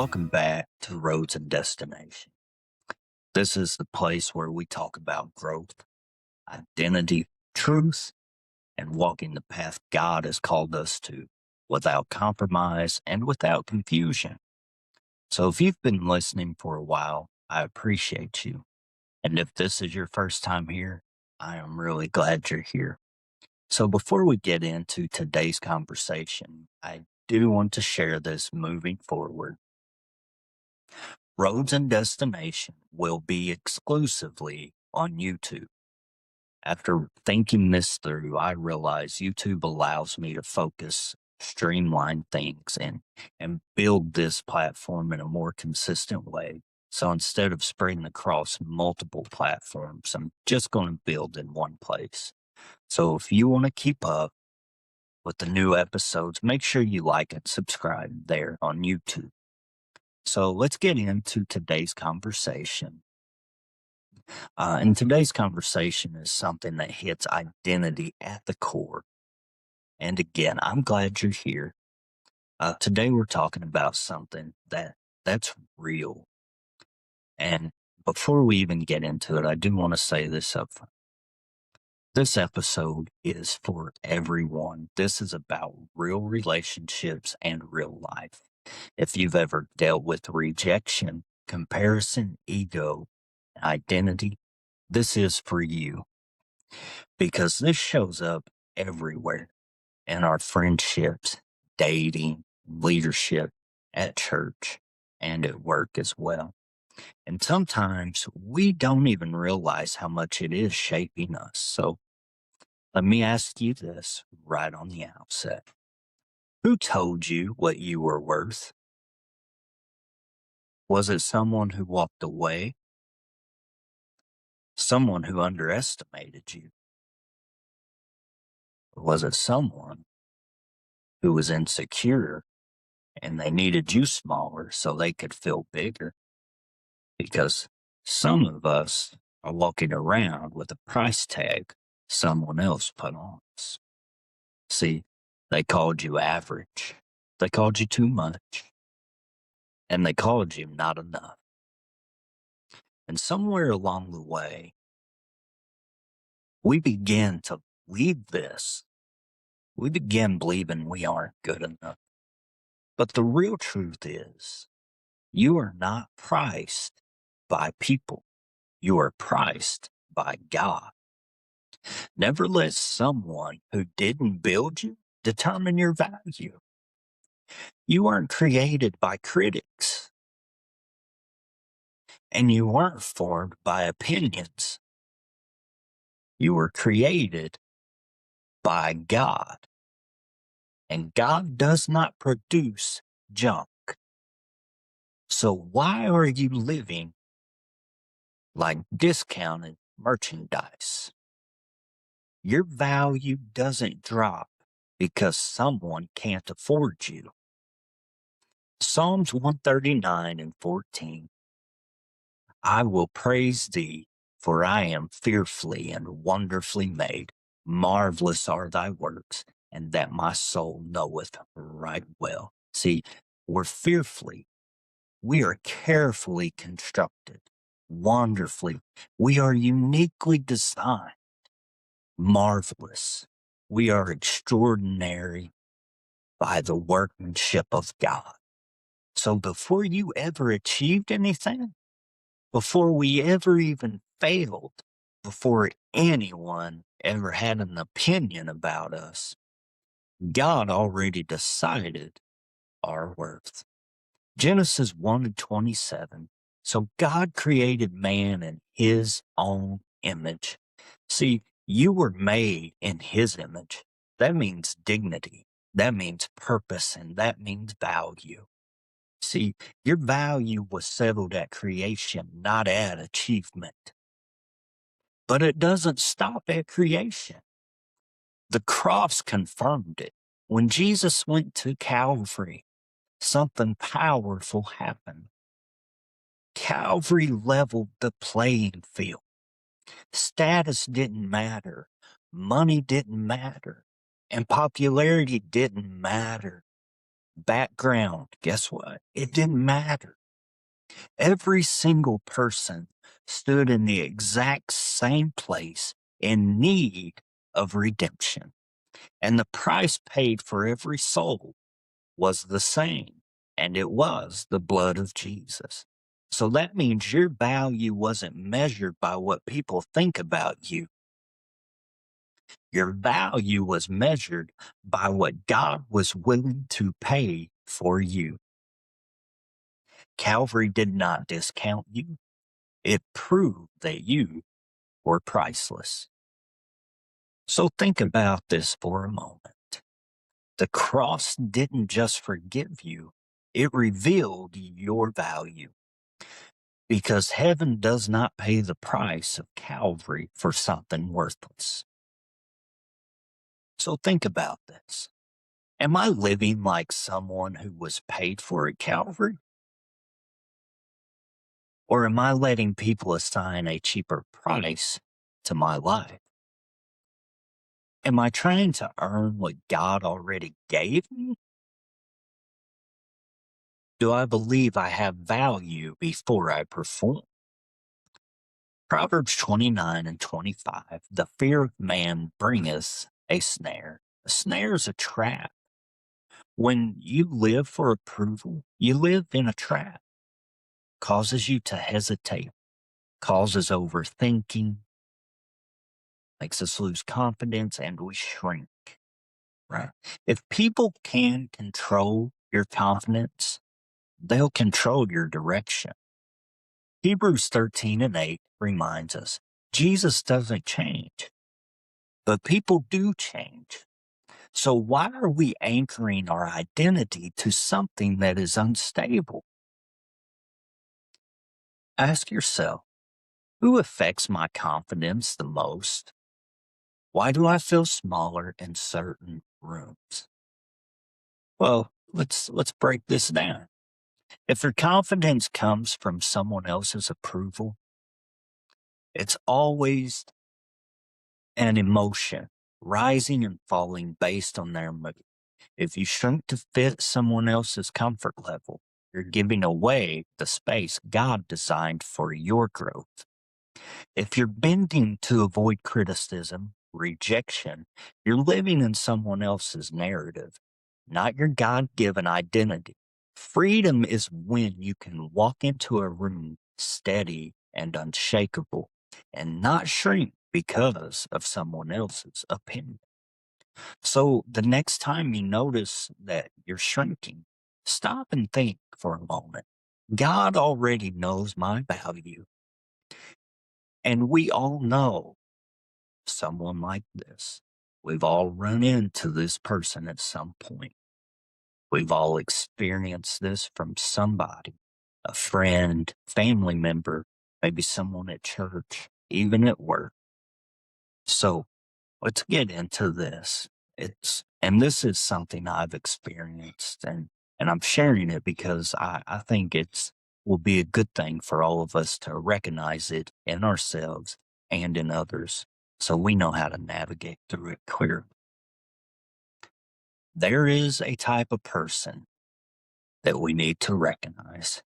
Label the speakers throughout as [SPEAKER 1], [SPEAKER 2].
[SPEAKER 1] welcome back to Roads and Destination. This is the place where we talk about growth, identity, truth, and walking the path God has called us to without compromise and without confusion. So if you've been listening for a while, I appreciate you. And if this is your first time here, I am really glad you're here. So before we get into today's conversation, I do want to share this moving forward. Roads and Destination will be exclusively on YouTube. After thinking this through, I realize YouTube allows me to focus, streamline things, and build this platform in a more consistent way. So instead of spreading across multiple platforms, I'm just going to build in one place. So if you want to keep up with the new episodes, make sure you like and subscribe there on YouTube. So let's get into today's conversation. And today's conversation is something that hits identity at the core. And again, I'm glad you're here. Today we're talking about something that's real. And before we even get into it, I do want to say this up front. This episode is for everyone. This is about real relationships and real life. If you've ever dealt with rejection, comparison, ego, identity, this is for you. Because this shows up everywhere in our friendships, dating, leadership, at church, and at work as well. And sometimes we don't even realize how much it is shaping us. So let me ask you this right on the outset. Who told you what you were worth? Was it someone who walked away? Someone who underestimated you? Or was it someone who was insecure and they needed you smaller so they could feel bigger? Because some of us are walking around with a price tag someone else put on us. See, they called you average. They called you too much. And they called you not enough. And somewhere along the way, we begin to believe this. We begin believing we aren't good enough. But the real truth is, you are not priced by people. You are priced by God. Never let someone who didn't build you determine your value. You weren't created by critics, and you weren't formed by opinions. You were created by God, and God does not produce junk. So why are you living like discounted merchandise? Your value doesn't drop because someone can't afford you. Psalms 139:14. I will praise thee, for I am fearfully and wonderfully made. Marvelous are thy works, and that my soul knoweth right well. See, we are carefully constructed, wonderfully. We are uniquely designed, marvelous. We are extraordinary by the workmanship of God. So before you ever achieved anything, before we ever even failed, before anyone ever had an opinion about us, God already decided our worth. Genesis 1:27. So God created man in his own image. See, you were made in his image. That means dignity. That means purpose, and that means value. See, your value was settled at creation, not at achievement. But it doesn't stop at creation. The cross confirmed it. When Jesus went to Calvary, something powerful happened. Calvary leveled the playing field. Status didn't matter. Money didn't matter. And popularity didn't matter. background, guess what? It didn't matter. Every single person stood in the exact same place in need of redemption. And the price paid for every soul was the same, and it was the blood of Jesus. So that means your value wasn't measured by what people think about you. Your value was measured by what God was willing to pay for you. Calvary did not discount you. It proved that you were priceless. So think about this for a moment. The cross didn't just forgive you, it revealed your value. Because heaven does not pay the price of Calvary for something worthless. So think about this. Am I living like someone who was paid for at Calvary? Or am I letting people assign a cheaper price to my life? Am I trying to earn what God already gave me? Do I believe I have value before I perform? Proverbs 29 and 25, the fear of man bringeth a snare. A snare is a trap. When you live for approval, you live in a trap. Causes you to hesitate, causes overthinking, makes us lose confidence, and we shrink. Right? If people can control your confidence, they'll control your direction. Hebrews 13 and 8 reminds us Jesus doesn't change, but people do change. So why are we anchoring our identity to something that is unstable? Ask yourself, who affects my confidence the most? Why do I feel smaller in certain rooms? Well, let's break this down. If your confidence comes from someone else's approval, it's always an emotion rising and falling based on their mood. If you shrink to fit someone else's comfort level, you're giving away the space God designed for your growth. If you're bending to avoid criticism, rejection, you're living in someone else's narrative, not your God given identity. Freedom is when you can walk into a room steady and unshakable and not shrink because of someone else's opinion. So the next time you notice that you're shrinking, stop and think for a moment. God already knows my value, and we all know someone like this. We've all run into this person at some point. We've all experienced this from somebody, a friend, family member, maybe someone at church, even at work. So let's get into this. And this is something I've experienced, and I'm sharing it because I think it's will be a good thing for all of us to recognize it in ourselves and in others so we know how to navigate through it clearly. There is a type of person that we need to recognize.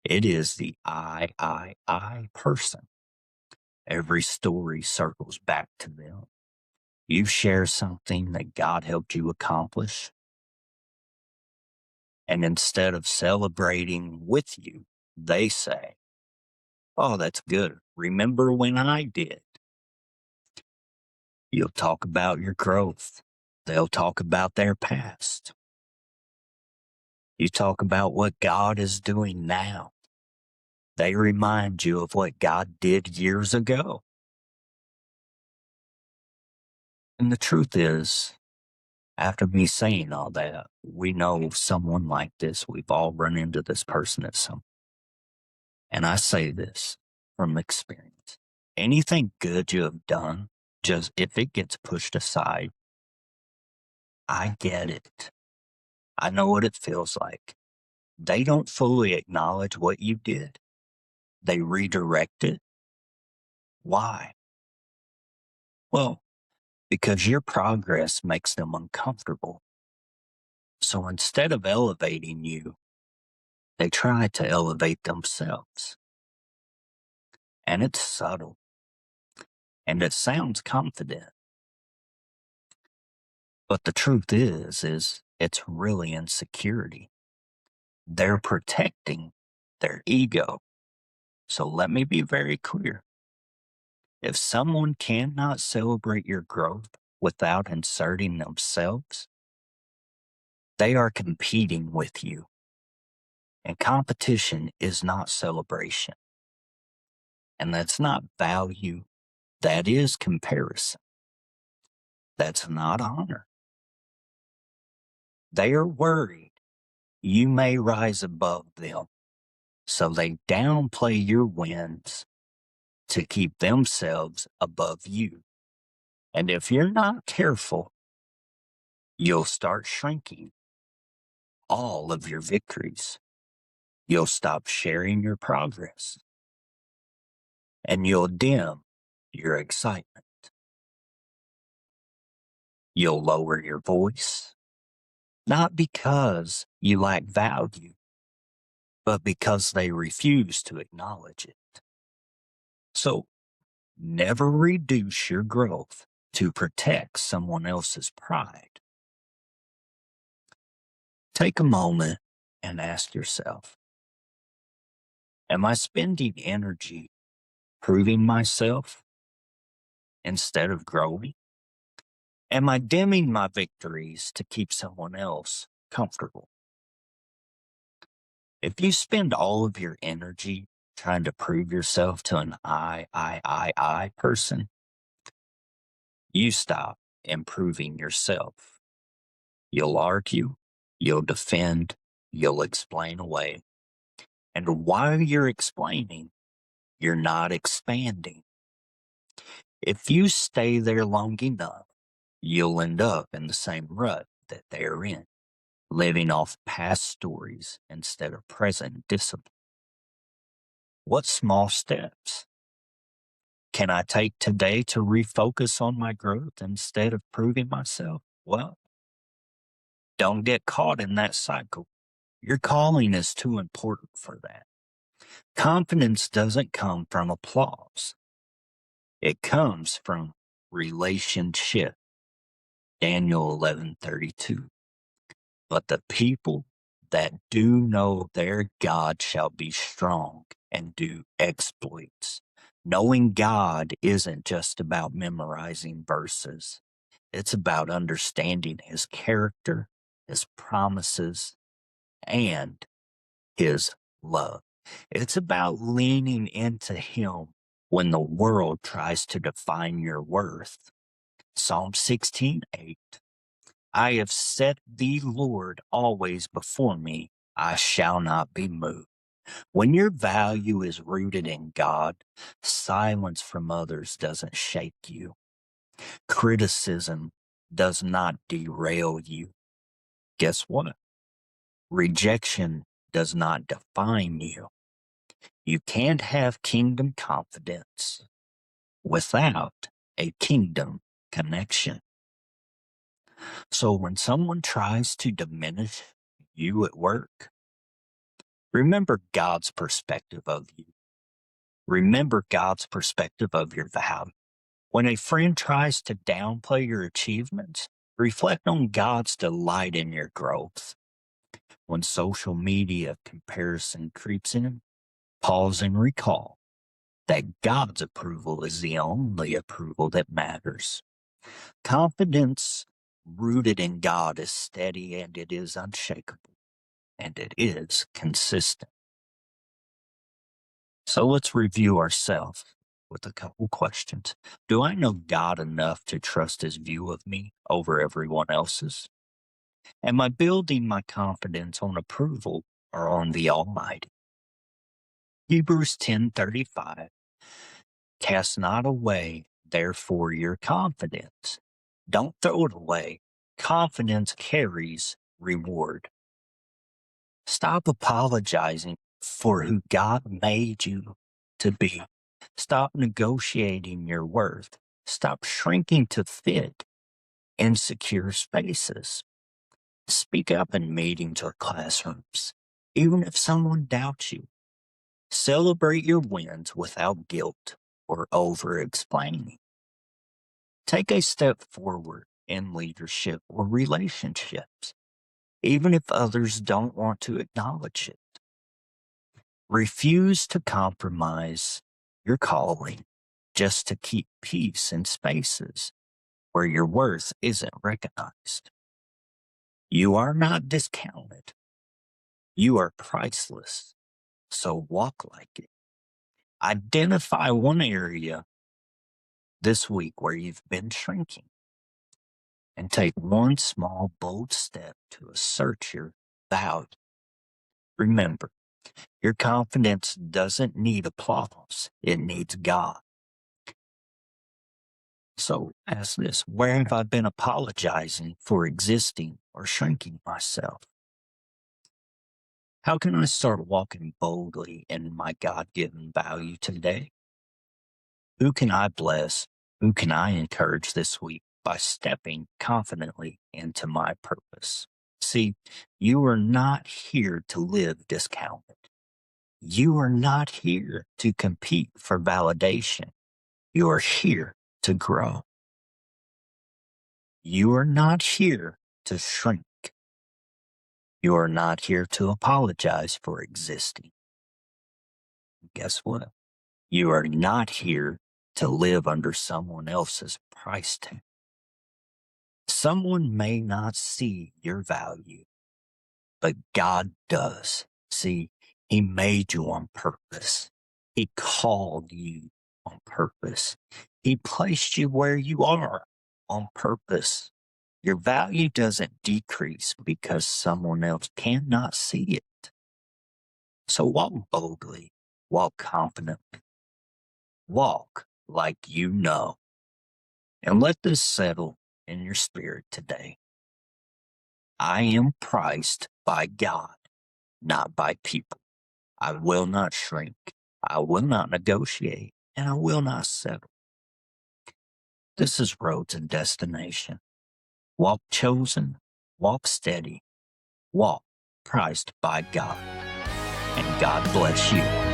[SPEAKER 1] It is the I person. Every story circles back to them. You share something that God helped you accomplish, and instead of celebrating with you, they say, "Oh, that's good. Remember when I did?" You'll talk about your growth. They'll talk about their past. You talk about what God is doing now. They remind you of what God did years ago. And the truth is, after me saying all that, we know someone like this. We've all run into this person at some. And I say this from experience. Anything good you have done, just if it gets pushed aside, I get it. I know what it feels like. They don't fully acknowledge what you did. They redirect it. Why? Well, because your progress makes them uncomfortable. So instead of elevating you, they try to elevate themselves. And it's subtle. And it sounds confident. But the truth is it's really insecurity. They're protecting their ego. So let me be very clear. If someone cannot celebrate your growth without inserting themselves, they are competing with you. And competition is not celebration. And that's not value. That is comparison. That's not honor. They are worried you may rise above them. So they downplay your wins to keep themselves above you. And if you're not careful, you'll start shrinking all of your victories. You'll stop sharing your progress. And you'll dim your excitement. You'll lower your voice, not because you lack value, but because they refuse to acknowledge it. So never reduce your growth to protect someone else's pride. Take a moment and ask yourself, am I spending energy proving myself instead of growing? Am I dimming my victories to keep someone else comfortable? If you spend all of your energy trying to prove yourself to an I person, you stop improving yourself. You'll argue, you'll defend, you'll explain away. And while you're explaining, you're not expanding. If you stay there long enough, you'll end up in the same rut that they're in, living off past stories instead of present discipline. What small steps can I take today to refocus on my growth instead of proving myself? Well, don't get caught in that cycle. Your calling is too important for that. Confidence doesn't come from applause. It comes from relationship. Daniel 11:32. But the people that do know their God shall be strong and do exploits. Knowing God isn't just about memorizing verses. It's about understanding his character, his promises, and his love. It's about leaning into him when the world tries to define your worth. Psalm 16:8. I have set thee, Lord, always before me. I shall not be moved. When your value is rooted in God, silence from others doesn't shake you. Criticism does not derail you. Guess what? Rejection does not define you. You can't have kingdom confidence without a kingdom connection. So when someone tries to diminish you at work, remember God's perspective of you. Remember God's perspective of your value. When a friend tries to downplay your achievements, reflect on God's delight in your growth. When social media comparison creeps in, pause and recall that God's approval is the only approval that matters. Confidence rooted in God is steady and it is unshakable and it is consistent. So let's review ourselves with a couple questions. Do I know God enough to trust his view of me over everyone else's? Am I building my confidence on approval or on the Almighty? Hebrews 10:35. Cast not away, therefore, your confidence. Don't throw it away. Confidence carries reward. Stop apologizing for who God made you to be. Stop negotiating your worth. Stop shrinking to fit insecure spaces. Speak up in meetings or classrooms, even if someone doubts you. Celebrate your wins without guilt or over explaining. Take a step forward in leadership or relationships, even if others don't want to acknowledge it. Refuse to compromise your calling just to keep peace in spaces where your worth isn't recognized. You are not discounted. You are priceless. So walk like it. Identify one area this week where you've been shrinking and take one small, bold step to assert your value. Remember, your confidence doesn't need applause, it needs God. So ask this: where have I been apologizing for existing or shrinking myself? How can I start walking boldly in my God given value today? Who can I bless? Who can I encourage this week by stepping confidently into my purpose? See, you are not here to live discounted. You are not here to compete for validation. You are here to grow. You are not here to shrink. You are not here to apologize for existing. Guess what? You are not here to live under someone else's price tag. Someone may not see your value, but God does. See, He made you on purpose. He called you on purpose. He placed you where you are on purpose. Your value doesn't decrease because someone else cannot see it. So walk boldly, walk confidently, walk like you know. And let this settle in your spirit today. I am prized by God, not by people. I will not shrink. I will not negotiate, and I will not settle. This is Road to Destination. Walk chosen, walk steady, walk prized by God. And God bless you.